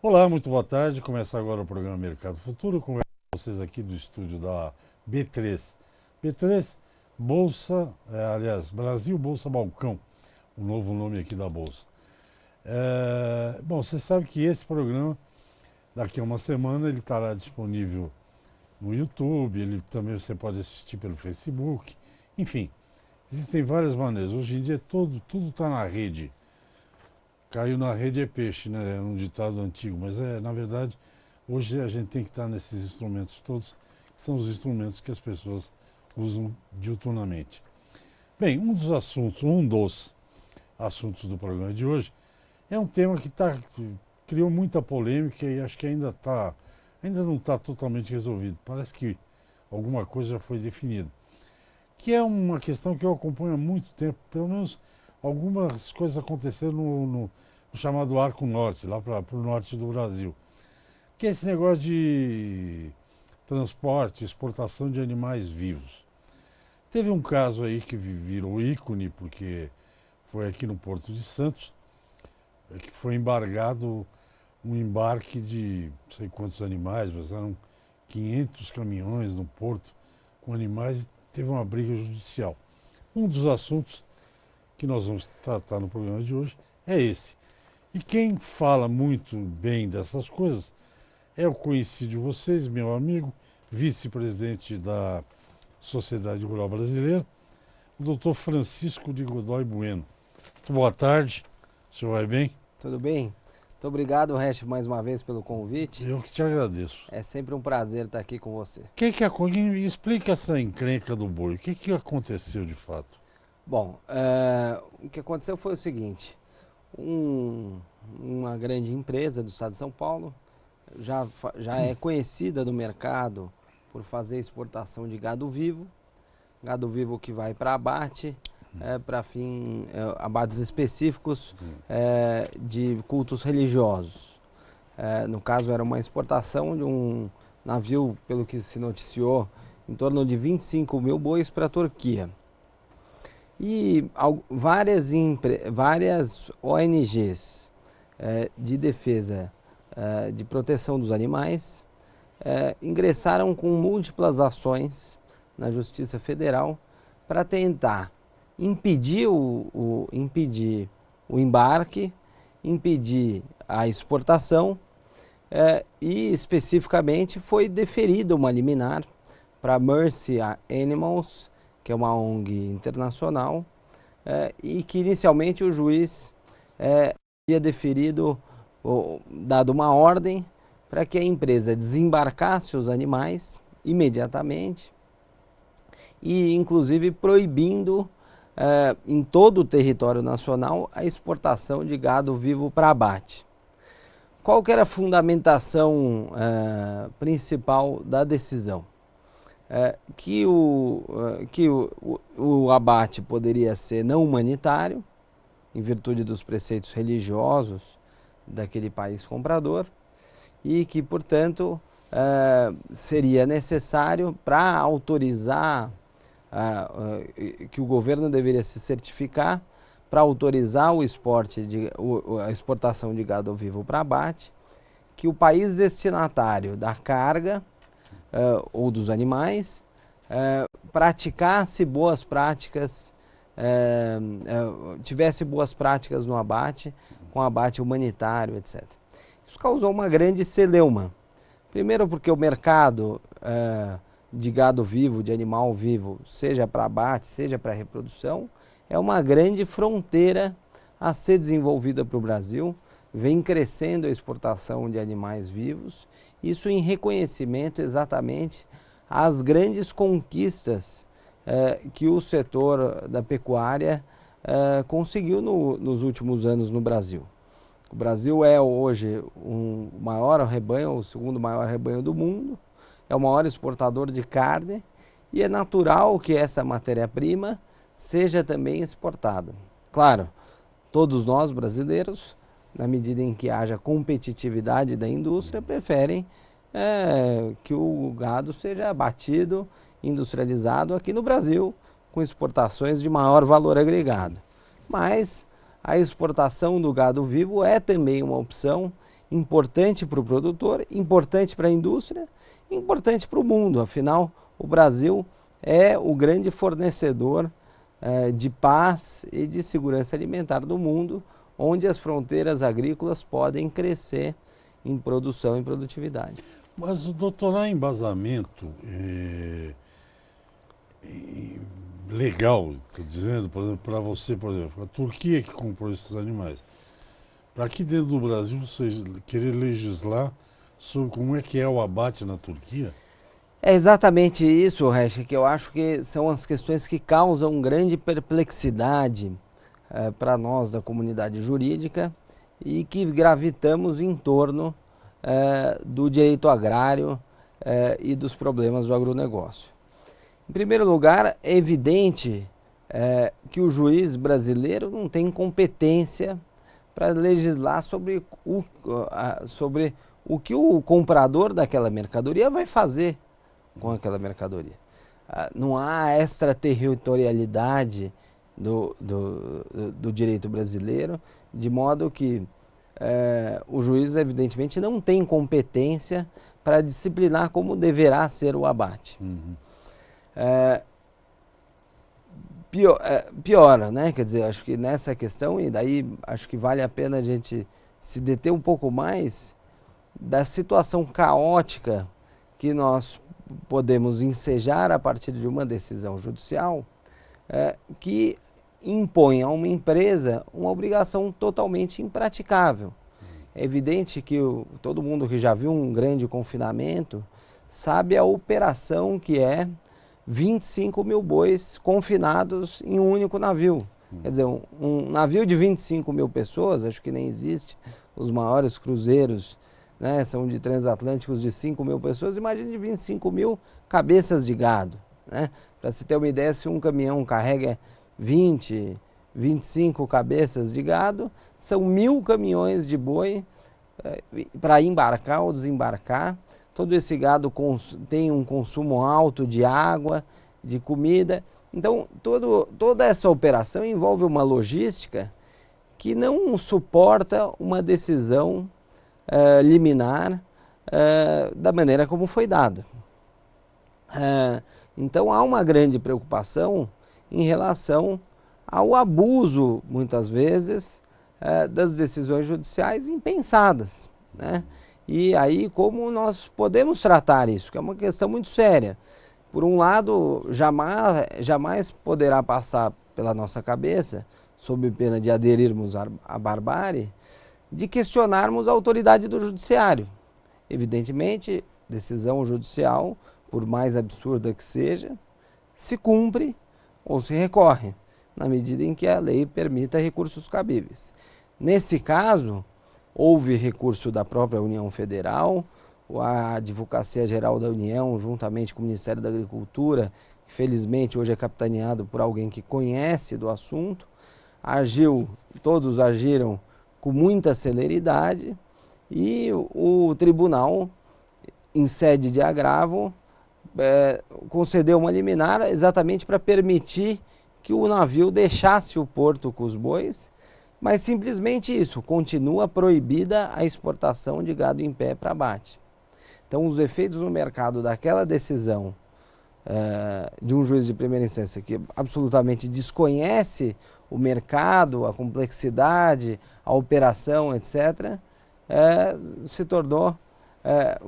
Olá, muito boa tarde. Começa agora o programa Mercado Futuro. Eu converso com vocês aqui do estúdio da B3. B3, Bolsa, Brasil Bolsa Balcão, o novo nome aqui da Bolsa. Bom, você sabe que esse programa, daqui a uma semana, ele estará disponível no YouTube, ele também você pode assistir pelo Facebook, enfim, existem várias maneiras. Hoje em dia tudo está na rede. Caiu na rede é peixe, né? É um ditado antigo, mas na verdade, hoje a gente tem que estar nesses instrumentos todos, que são os instrumentos que as pessoas usam diuturnamente. Bem, um dos assuntos do programa de hoje é um tema que criou muita polêmica e acho que ainda não está totalmente resolvido. Parece que alguma coisa já foi definida. Que é uma questão que eu acompanho há muito tempo, pelo menos algumas coisas aconteceram no chamado Arco Norte, lá para o norte do Brasil. Que é esse negócio de transporte, exportação de animais vivos. Teve um caso aí que virou ícone, porque foi aqui no Porto de Santos, que foi embargado um embarque de não sei quantos animais, mas eram 500 caminhões no porto com animais e teve uma briga judicial. Um dos assuntos que nós vamos tratar no programa de hoje é esse. E quem fala muito bem dessas coisas é o conhecido de vocês, meu amigo, vice-presidente da Sociedade Rural Brasileira, o doutor Francisco de Godoy Bueno. Muito boa tarde, o senhor vai bem? Tudo bem? Muito obrigado, Resch, mais uma vez pelo convite. Eu que te agradeço. É sempre um prazer estar aqui com você. Explica essa encrenca do boi, o que aconteceu de fato? Bom, o que aconteceu foi o seguinte, uma grande empresa do estado de São Paulo já é conhecida no mercado por fazer exportação de gado vivo que vai para abate, para abates específicos de cultos religiosos. No caso, era uma exportação de um navio, pelo que se noticiou, em torno de 25 mil bois para a Turquia. E várias ONGs de defesa, de proteção dos animais, ingressaram com múltiplas ações na Justiça Federal para tentar impedir o embarque, impedir a exportação e especificamente foi deferida uma liminar para Mercy Animals, que é uma ONG internacional, e que inicialmente o juiz havia dado uma ordem para que a empresa desembarcasse os animais imediatamente e inclusive proibindo em todo o território nacional a exportação de gado vivo para abate. Qual que era a fundamentação principal da decisão? Que o abate poderia ser não humanitário, em virtude dos preceitos religiosos daquele país comprador, e que, portanto, seria necessário para autorizar, que o governo deveria se certificar para autorizar a exportação de gado vivo para abate, que o país destinatário da carga ou dos animais, praticasse boas práticas, tivesse boas práticas no abate, com abate humanitário, etc. Isso causou uma grande celeuma. Primeiro porque o mercado de gado vivo, de animal vivo, seja para abate, seja para reprodução, é uma grande fronteira a ser desenvolvida para o Brasil, vem crescendo a exportação de animais vivos, isso em reconhecimento exatamente às grandes conquistas que o setor da pecuária conseguiu nos últimos anos no Brasil. O Brasil é hoje o maior rebanho, o segundo maior rebanho do mundo, é o maior exportador de carne e é natural que essa matéria-prima seja também exportada. Claro, todos nós brasileiros, na medida em que haja competitividade da indústria, preferem que o gado seja abatido, industrializado aqui no Brasil, com exportações de maior valor agregado. Mas a exportação do gado vivo é também uma opção importante para o produtor, importante para a indústria, importante para o mundo. Afinal, o Brasil é o grande fornecedor de paz e de segurança alimentar do mundo, onde as fronteiras agrícolas podem crescer em produção e produtividade. Mas, doutor, há embasamento legal, estou dizendo, por exemplo, para você, por exemplo, a Turquia que comprou esses animais. Para aqui dentro do Brasil, vocês querer legislar sobre como é que é o abate na Turquia? É exatamente isso, Recha, que eu acho que são as questões que causam grande perplexidade para nós da comunidade jurídica e que gravitamos em torno do direito agrário e dos problemas do agronegócio. Em primeiro lugar, é evidente que o juiz brasileiro não tem competência para legislar sobre o que o comprador daquela mercadoria vai fazer com aquela mercadoria. Não há extraterritorialidade do direito brasileiro, de modo que o juiz, evidentemente, não tem competência para disciplinar como deverá ser o abate. Uhum. Piora, né? Quer dizer, acho que nessa questão, e daí acho que vale a pena a gente se deter um pouco mais da situação caótica que nós podemos ensejar a partir de uma decisão judicial que impõe a uma empresa uma obrigação totalmente impraticável. É evidente que todo mundo que já viu um grande confinamento sabe a operação que é 25 mil bois confinados em um único navio. Quer dizer, um navio de 25 mil pessoas, acho que nem existe, os maiores cruzeiros, né, são de transatlânticos de 5 mil pessoas, imagine de 25 mil cabeças de gado. Né? Para se ter uma ideia, se um caminhão carrega 20, 25 cabeças de gado, são 1.000 caminhões de boi para embarcar ou desembarcar. Todo esse gado tem um consumo alto de água, de comida. Então, toda essa operação envolve uma logística que não suporta uma decisão liminar da maneira como foi dada. Então, há uma grande preocupação em relação ao abuso, muitas vezes, das decisões judiciais impensadas, né? E aí, como nós podemos tratar isso, que é uma questão muito séria. Por um lado, jamais poderá passar pela nossa cabeça, sob pena de aderirmos à barbárie, de questionarmos a autoridade do judiciário. Evidentemente, decisão judicial, por mais absurda que seja, se cumpre ou se recorre, na medida em que a lei permita recursos cabíveis. Nesse caso, houve recurso da própria União Federal, a Advocacia Geral da União, juntamente com o Ministério da Agricultura, que felizmente hoje é capitaneado por alguém que conhece do assunto, todos agiram com muita celeridade e o tribunal, em sede de agravo, concedeu uma liminar exatamente para permitir que o navio deixasse o porto com os bois, mas simplesmente isso, continua proibida a exportação de gado em pé para abate. Então, os efeitos no mercado daquela decisão de um juiz de primeira instância que absolutamente desconhece o mercado, a complexidade, a operação, etc.,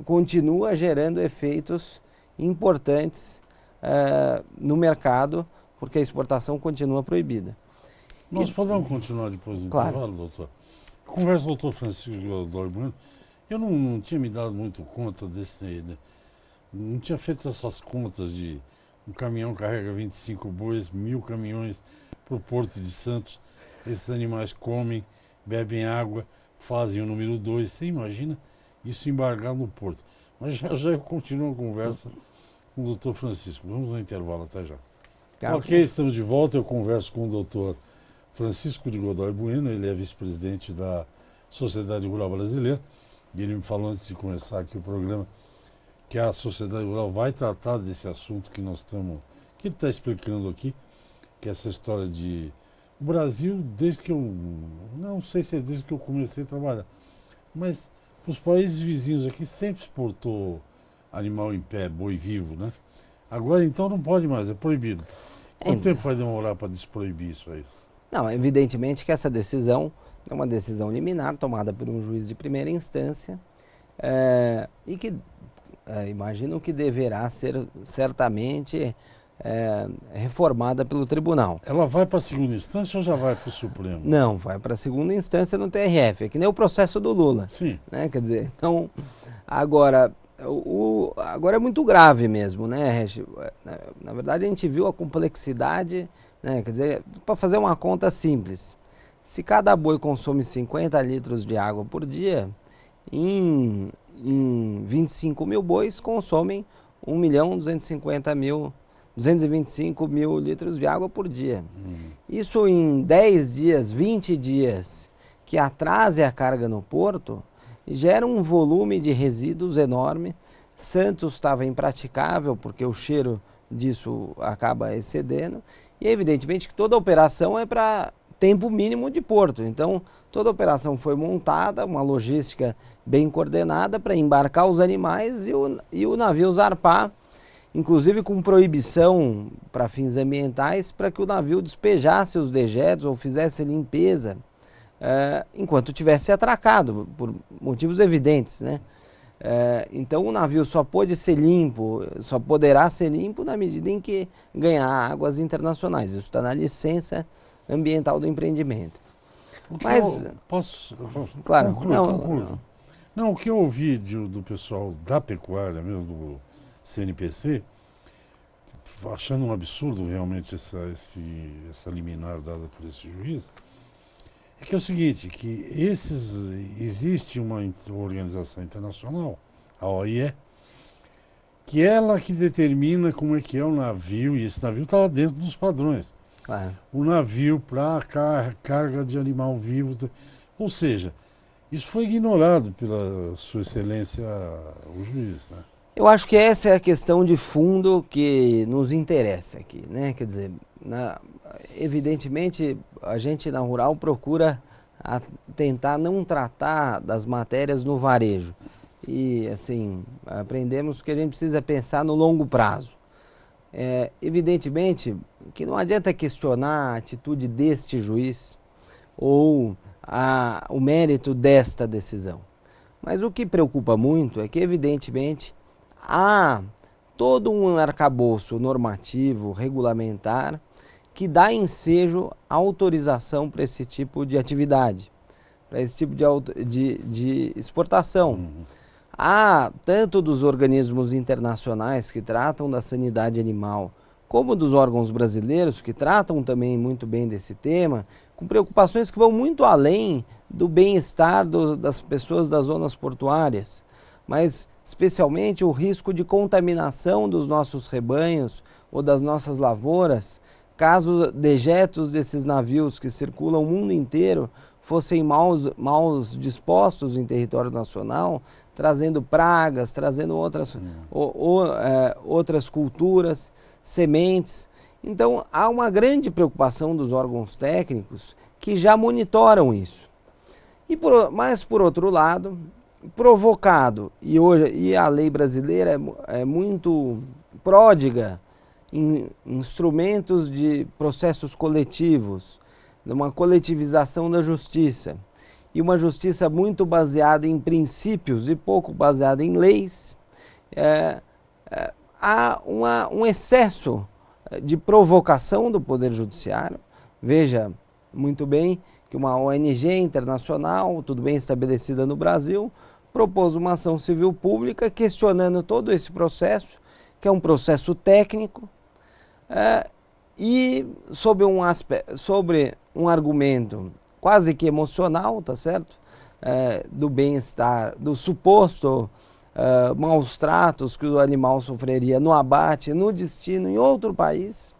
continua gerando efeitos importantes no mercado, porque a exportação continua proibida. Nós podemos continuar depois do intervalo, doutor? Conversa com o doutor Francisco Godoy Bueno. Eu não tinha me dado muito conta desse, né? Não tinha feito essas contas de um caminhão carrega 25 bois, 1.000 caminhões para o Porto de Santos. Esses animais comem, bebem água, fazem o número 2. Você imagina isso embargar no porto? Mas já eu continuo a conversa com o doutor Francisco. Vamos no intervalo, até já. Ok, estamos de volta. Eu converso com o doutor Francisco de Godoy Bueno, ele é vice-presidente da Sociedade Rural Brasileira, e ele me falou antes de começar aqui o programa que a Sociedade Rural vai tratar desse assunto que ele está explicando aqui, que é essa história de... O Brasil, desde que eu... Não sei se é desde que eu comecei a trabalhar, mas os países vizinhos aqui sempre exportou animal em pé, boi vivo, né? Agora então não pode mais, é proibido. Quanto tempo vai demorar para desproibir isso aí? Não, evidentemente que essa decisão é uma decisão liminar tomada por um juiz de primeira instância e que imagino que deverá ser certamente reformada pelo tribunal. Ela vai para a segunda instância ou já vai para o Supremo? Não, vai para a segunda instância no TRF, é que nem o processo do Lula. Sim. Né? Quer dizer, então, agora é muito grave mesmo, né? Na verdade, a gente viu a complexidade, né? Quer dizer, para fazer uma conta simples, se cada boi consome 50 litros de água por dia, em 25 mil bois consomem 225 mil litros de água por dia. Isso em 10 dias, 20 dias, que atrase a carga no porto, gera um volume de resíduos enorme. Santos estava impraticável porque o cheiro disso acaba excedendo e evidentemente que toda operação é para tempo mínimo de porto. Então toda a operação foi montada, uma logística bem coordenada para embarcar os animais e o navio zarpar, inclusive com proibição para fins ambientais, para que o navio despejasse os dejetos ou fizesse limpeza enquanto tivesse atracado, por motivos evidentes, né? Então o navio só pôde ser limpo, só poderá ser limpo na medida em que ganhar águas internacionais. Isso está na licença ambiental do empreendimento. Mas posso claro, concluir. Não, o que eu ouvi do pessoal da pecuária, mesmo do CNPC, achando um absurdo realmente essa liminar dada por esse juiz, é que é o seguinte, que existe uma organização internacional, a OIE, que é ela que determina como é que é o navio, e esse navio está dentro dos padrões. claro. O navio para carga de animal vivo, ou seja, isso foi ignorado pela Sua Excelência, o juiz, né? Eu acho que essa é a questão de fundo que nos interessa aqui, né? Quer dizer, evidentemente a gente na Rural procura tentar não tratar das matérias no varejo. E assim, aprendemos que a gente precisa pensar no longo prazo. Evidentemente que não adianta questionar a atitude deste juiz ou o mérito desta decisão. Mas o que preocupa muito é que, evidentemente, há todo um arcabouço normativo, regulamentar, que dá ensejo à autorização para esse tipo de atividade, para esse tipo de exportação. Há tanto dos organismos internacionais que tratam da sanidade animal, como dos órgãos brasileiros que tratam também muito bem desse tema, com preocupações que vão muito além do bem-estar das pessoas das zonas portuárias, mas especialmente o risco de contaminação dos nossos rebanhos ou das nossas lavouras, caso dejetos desses navios que circulam o mundo inteiro fossem mal dispostos em território nacional, trazendo pragas, trazendo outras culturas, sementes. Então há uma grande preocupação dos órgãos técnicos que já monitoram isso. Mas por outro lado, provocado, e a lei brasileira é muito pródiga em instrumentos de processos coletivos, uma coletivização da justiça, e uma justiça muito baseada em princípios e pouco baseada em leis, há um excesso de provocação do Poder Judiciário. Veja muito bem que uma ONG internacional, tudo bem estabelecida no Brasil, propôs uma ação civil pública questionando todo esse processo, que é um processo técnico, e sobre um argumento quase que emocional, tá certo? Do bem-estar, do suposto maus tratos que o animal sofreria no abate, no destino, em outro país,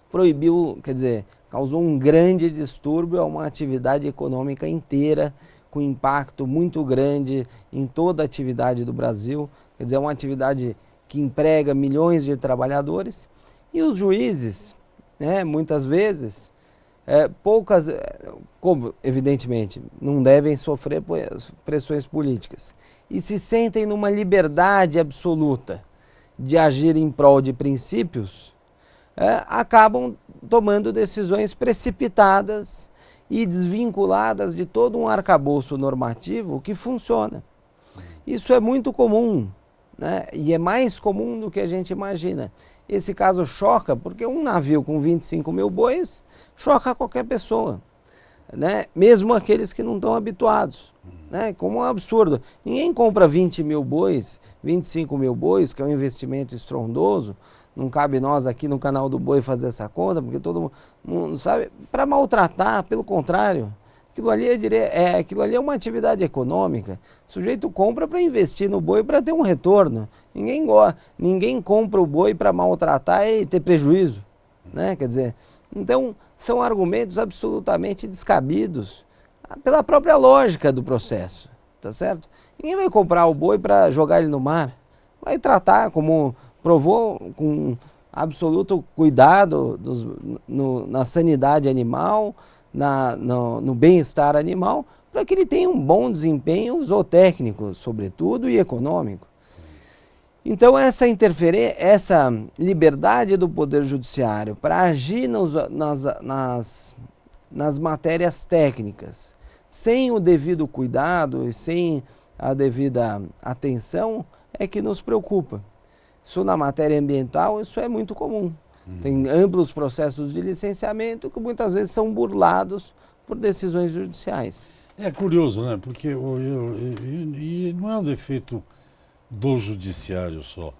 proibiu, quer dizer, causou um grande distúrbio a uma atividade econômica inteira, com impacto muito grande em toda a atividade do Brasil, quer dizer, é uma atividade que emprega milhões de trabalhadores, e os juízes, né, muitas vezes, como evidentemente não devem sofrer pressões políticas, e se sentem numa liberdade absoluta de agir em prol de princípios, acabam tomando decisões precipitadas e desvinculadas de todo um arcabouço normativo que funciona. Isso é muito comum, né? E é mais comum do que a gente imagina. Esse caso choca porque um navio com 25 mil bois choca qualquer pessoa, né? Mesmo aqueles que não estão habituados, né? Como um absurdo. Ninguém compra 20 mil bois, 25 mil bois, que é um investimento estrondoso. Não cabe nós aqui no canal do Boi fazer essa conta, porque todo mundo sabe, para maltratar, pelo contrário. Aquilo ali é uma atividade econômica. O sujeito compra para investir no boi para ter um retorno. Ninguém compra o boi para maltratar e ter prejuízo, né? Quer dizer, então são argumentos absolutamente descabidos pela própria lógica do processo, tá certo? Ninguém vai comprar o boi para jogar ele no mar. Vai tratar como provou com absoluto cuidado na sanidade animal, no bem-estar animal, para que ele tenha um bom desempenho zootécnico, sobretudo, e econômico. Então essa interferência, essa liberdade do Poder Judiciário para agir nas matérias técnicas, sem o devido cuidado e sem a devida atenção, é que nos preocupa. Isso na matéria ambiental, isso é muito comum. Tem amplos processos de licenciamento que muitas vezes são burlados por decisões judiciais. É curioso, né? Porque e não é um defeito do judiciário só.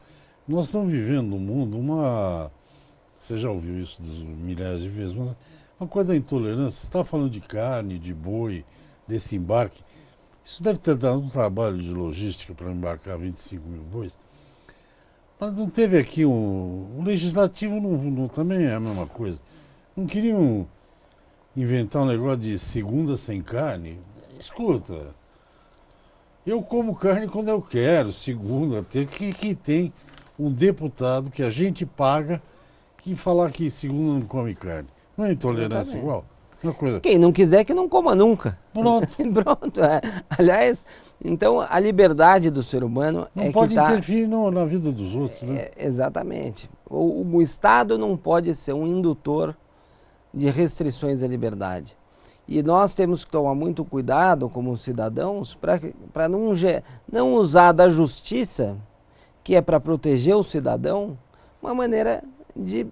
Nós estamos vivendo no mundo você já ouviu isso milhares de vezes, mas uma coisa da intolerância. Você está falando de carne, de boi, desse embarque. Isso deve ter dado um trabalho de logística para embarcar 25 mil bois. Mas não teve aqui o legislativo também é a mesma coisa. Não queriam inventar um negócio de segunda sem carne? Escuta, eu como carne quando eu quero, segunda, que tem um deputado que a gente paga que falar que segunda não come carne. Não é intolerância igual? Uma coisa. Quem não quiser que não coma nunca. Pronto. Pronto. Aliás, então a liberdade do ser humano não pode interferir na vida dos outros, né? Exatamente. O Estado não pode ser um indutor de restrições à liberdade. E nós temos que tomar muito cuidado como cidadãos para não usar da justiça, que é para proteger o cidadão, uma maneira de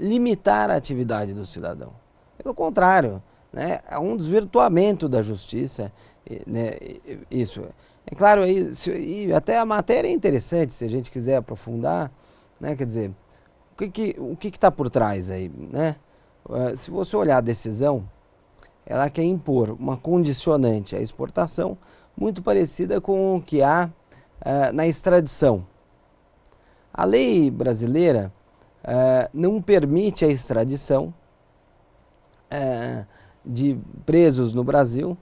limitar a atividade do cidadão. Pelo contrário, né, é um desvirtuamento da justiça, né, isso. É claro, e até a matéria é interessante, se a gente quiser aprofundar, né, quer dizer, o que está por trás aí, né? Se você olhar a decisão, ela quer impor uma condicionante à exportação muito parecida com o que há na extradição. A lei brasileira não permite a extradição de presos no Brasil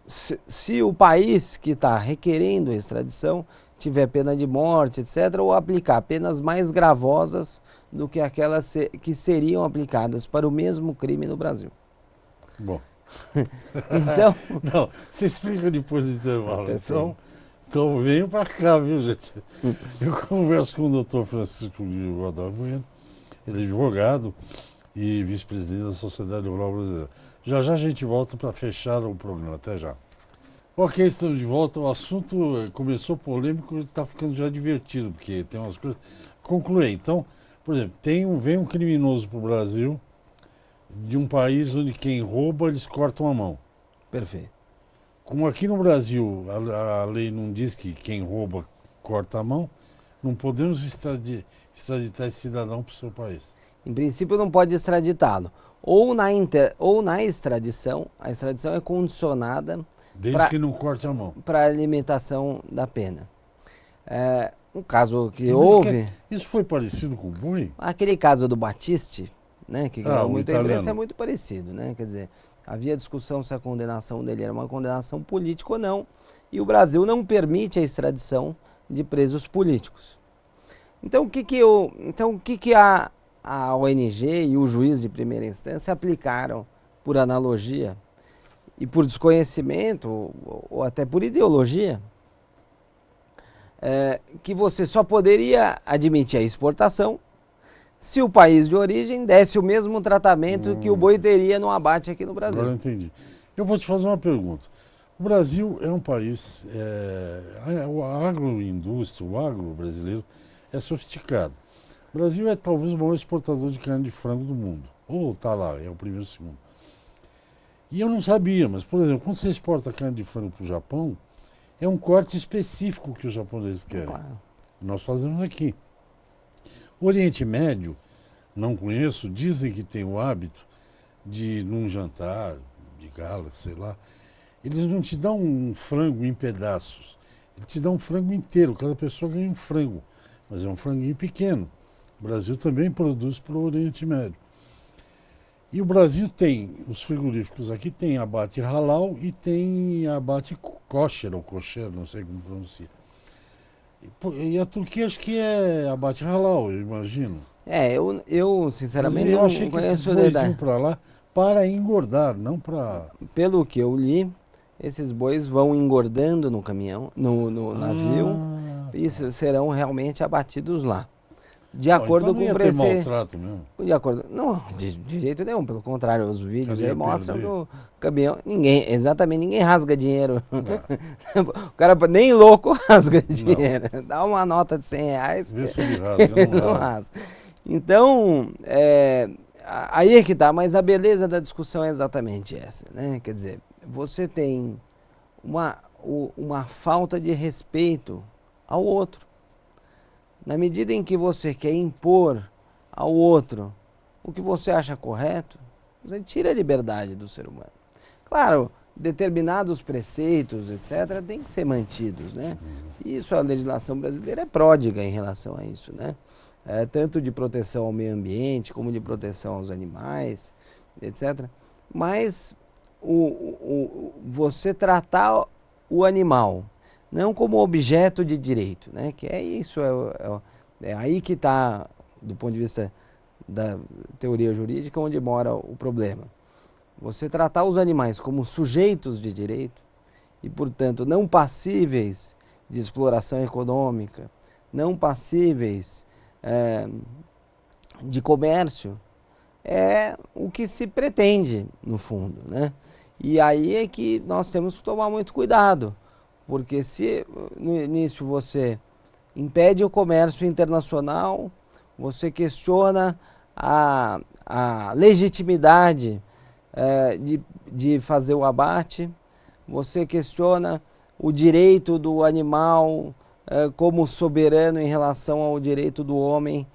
se o país que está requerendo a extradição tiver pena de morte, etc., ou aplicar penas mais gravosas do que aquelas que seriam aplicadas para o mesmo crime no Brasil. Bom. Então, não, você explica depois do intervalo. Então venham para cá, viu, gente? Eu converso com o doutor Francisco Godal Bueno, ele é advogado e vice-presidente da Sociedade Rural Brasileira. Já a gente volta para fechar o programa. Até já. Ok, estamos de volta. O assunto começou polêmico e está ficando já divertido, porque tem umas coisas... Concluir. Então, por exemplo, vem um criminoso para o Brasil de um país onde quem rouba, eles cortam a mão. Perfeito. Como aqui no Brasil a lei não diz que quem rouba corta a mão, não podemos extraditar esse cidadão para o seu país. Em princípio não pode extraditá-lo. Ou na extradição, a extradição é condicionada desde que não corte a mão. Para a limitação da pena. Um caso que houve... Isso foi parecido com o boi? Aquele caso do Batiste, né, que ganhou muita imprensa, é muito parecido, né? Quer dizer, havia discussão se a condenação dele era uma condenação política ou não, e o Brasil não permite a extradição de presos políticos. Então, o que a ONG e o juiz de primeira instância aplicaram, por analogia e por desconhecimento, ou até por ideologia, que você só poderia admitir a exportação se o país de origem desse o mesmo tratamento que o boi teria no abate aqui no Brasil. Agora eu entendi. Eu vou te fazer uma pergunta. O Brasil é um país, a agroindústria, o agro brasileiro é sofisticado. O Brasil é talvez o maior exportador de carne de frango do mundo. Ou está lá, é o primeiro ou segundo. E eu não sabia, mas, por exemplo, quando você exporta carne de frango para o Japão, é um corte específico que os japoneses querem. Claro. Nós fazemos aqui. O Oriente Médio, não conheço, dizem que tem o hábito de, num jantar, de gala, sei lá, eles não te dão um frango em pedaços, eles te dão um frango inteiro, cada pessoa ganha um frango, mas é um franguinho pequeno. O Brasil também produz para o Oriente Médio. E o Brasil tem, os frigoríficos aqui tem abate halal e tem abate kosher, ou kosher, não sei como pronuncia. E a Turquia acho que é abate halal, eu imagino. Eu sinceramente eu não achei que esses conheço o bois detalhe. iam para lá para engordar, não para... Pelo que eu li, esses bois vão engordando no caminhão, no navio, e serão realmente abatidos lá. De acordo então com não ia o ter preceito. maltrato mesmo. De acordo. Não, de jeito nenhum, pelo contrário, os vídeos Cadê aí a mostram perder? do caminhão. Ninguém rasga dinheiro. O cara nem louco rasga dinheiro. Dá uma nota de R$100. Vê se ele rasga, não Não rasga. rasga. Então, aí é que tá, mas a beleza da discussão é exatamente essa, né? Quer dizer, você tem uma falta de respeito ao outro. Na medida em que você quer impor ao outro o que você acha correto, você tira a liberdade do ser humano. Claro, determinados preceitos, etc., têm que ser mantidos, né? Isso, a legislação brasileira é pródiga em relação a isso, né? Tanto de proteção ao meio ambiente, como de proteção aos animais, etc. Mas você tratar o animal não como objeto de direito, né? Que é isso, é aí que está, do ponto de vista da teoria jurídica, onde mora o problema. Você tratar os animais como sujeitos de direito e, portanto, não passíveis de exploração econômica, não passíveis de comércio, é o que se pretende, no fundo, né? E aí é que nós temos que tomar muito cuidado, porque se no início você impede o comércio internacional, você questiona a legitimidade de fazer o abate, você questiona o direito do animal como soberano em relação ao direito do homem,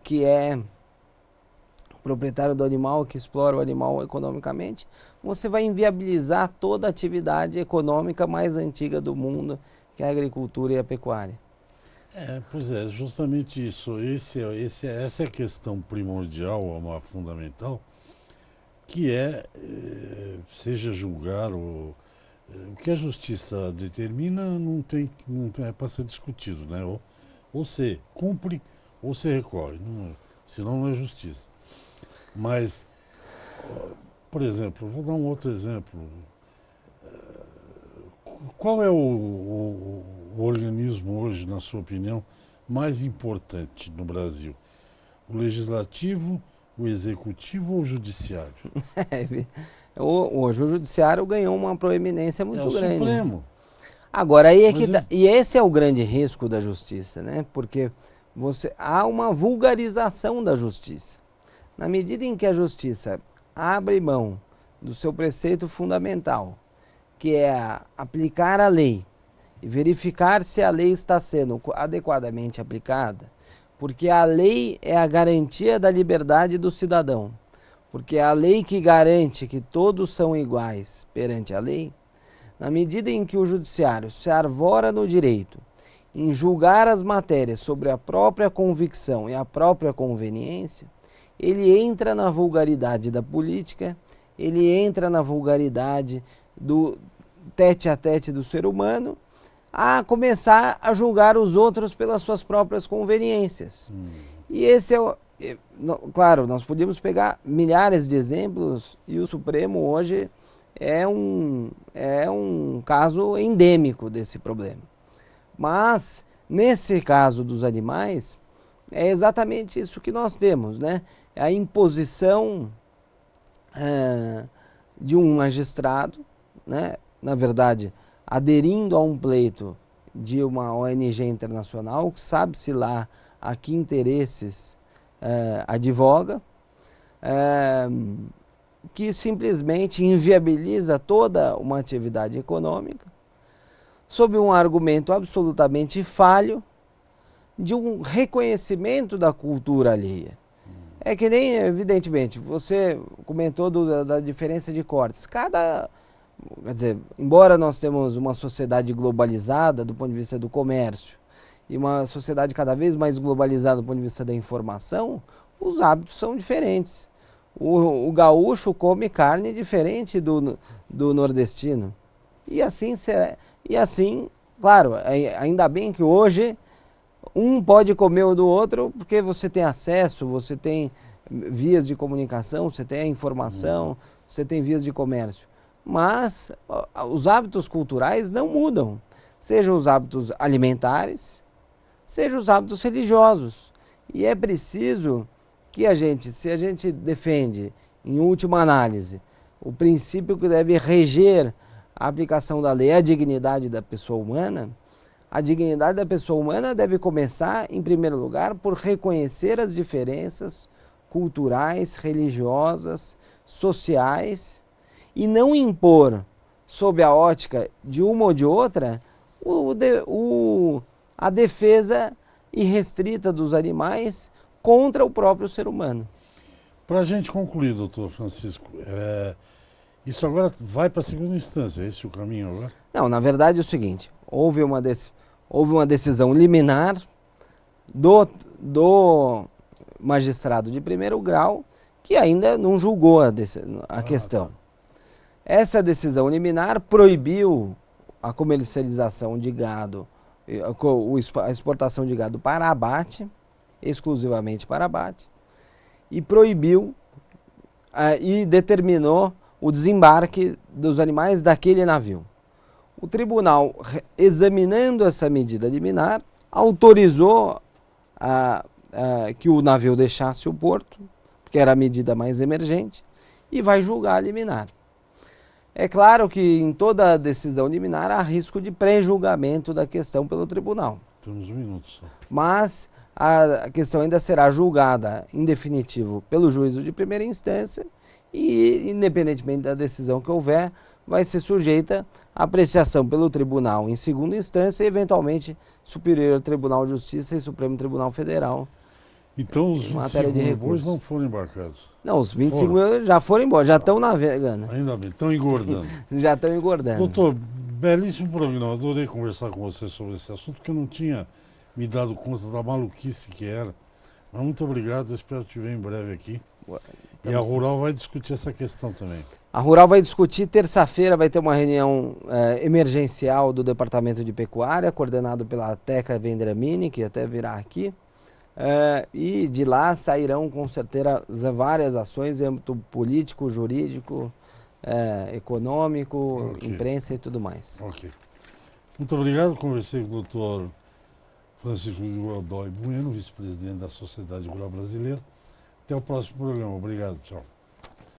que é proprietário do animal, que explora o animal economicamente, você vai inviabilizar toda a atividade econômica mais antiga do mundo, que é a agricultura e a pecuária. Pois é, justamente isso. Essa é a questão primordial, a fundamental, que seja julgar o que a justiça determina não é para ser discutido, né? Ou você cumpre ou você recorre, senão não é justiça. Mas, por exemplo, vou dar um outro exemplo. Qual é o organismo hoje, na sua opinião, mais importante no Brasil? O legislativo, o executivo ou o judiciário? Hoje o judiciário ganhou uma proeminência muito grande. É o Supremo. Agora, aí é que e esse é o grande risco da justiça, né? Porque há uma vulgarização da justiça. Na medida em que a justiça abre mão do seu preceito fundamental, que é aplicar a lei e verificar se a lei está sendo adequadamente aplicada, porque a lei é a garantia da liberdade do cidadão, porque é a lei que garante que todos são iguais perante a lei. Na medida em que o judiciário se arvora no direito em julgar as matérias sobre a própria convicção e a própria conveniência, ele entra na vulgaridade da política, ele entra na vulgaridade do tete a tete do ser humano, a começar a julgar os outros pelas suas próprias conveniências. E esse Claro, nós podíamos pegar milhares de exemplos e o Supremo hoje é um caso endêmico desse problema. Mas, nesse caso dos animais, é exatamente isso que nós temos, né? É a imposição de um magistrado, né? Na verdade, aderindo a um pleito de uma ONG internacional, sabe-se lá a que interesses advoga, que simplesmente inviabiliza toda uma atividade econômica, sob um argumento absolutamente falho de um reconhecimento da cultura alheia. É que nem, evidentemente, você comentou da diferença de cortes. Quer dizer, embora nós temos uma sociedade globalizada do ponto de vista do comércio e uma sociedade cada vez mais globalizada do ponto de vista da informação, os hábitos são diferentes. O gaúcho come carne diferente do nordestino. E assim, claro, ainda bem que hoje um pode comer o do outro porque você tem acesso, você tem vias de comunicação, você tem a informação, você tem vias de comércio. Mas os hábitos culturais não mudam, sejam os hábitos alimentares, sejam os hábitos religiosos. E é preciso que se a gente defende, em última análise, o princípio que deve reger a aplicação da lei é a dignidade da pessoa humana, a dignidade da pessoa humana deve começar, em primeiro lugar, por reconhecer as diferenças culturais, religiosas, sociais, e não impor, sob a ótica de uma ou de outra, a defesa irrestrita dos animais contra o próprio ser humano. Para a gente concluir, doutor Francisco, isso agora vai para a segunda instância, é esse o caminho agora? Não, na verdade é o seguinte, houve uma decisão liminar do magistrado de primeiro grau que ainda não julgou a questão. Tá. Essa decisão liminar proibiu a comercialização de gado, a exportação de gado para abate, exclusivamente para abate, e proibiu e determinou o desembarque dos animais daquele navio. O tribunal, examinando essa medida liminar, autorizou que o navio deixasse o porto, porque era a medida mais emergente, e vai julgar a liminar. É claro que em toda decisão liminar há risco de pré-julgamento da questão pelo tribunal. Temos um minuto só. Mas a questão ainda será julgada em definitivo pelo juízo de primeira instância e, independentemente da decisão que houver, vai ser sujeita à apreciação pelo tribunal em segunda instância e, eventualmente, Superior Tribunal de Justiça e Supremo Tribunal Federal. Então os 25 bois não foram embarcados? Não, os 25 mil já foram embora, já estão navegando. Ainda bem, estão engordando. Já estão engordando. Doutor, belíssimo programa, adorei conversar com você sobre esse assunto, que eu não tinha me dado conta da maluquice que era. Mas muito obrigado, eu espero te ver em breve aqui. E a Rural vai discutir essa questão também. A Rural vai discutir, terça-feira vai ter uma reunião emergencial do Departamento de Pecuária, coordenado pela Teca Vendramini, que até virá aqui. E de lá sairão com certeza várias ações em âmbito político, jurídico, econômico, imprensa e tudo mais. Ok. Muito obrigado, conversei com o doutor Francisco Godoy Bueno, vice-presidente da Sociedade Rural Brasileira. Até o próximo programa. Obrigado, tchau.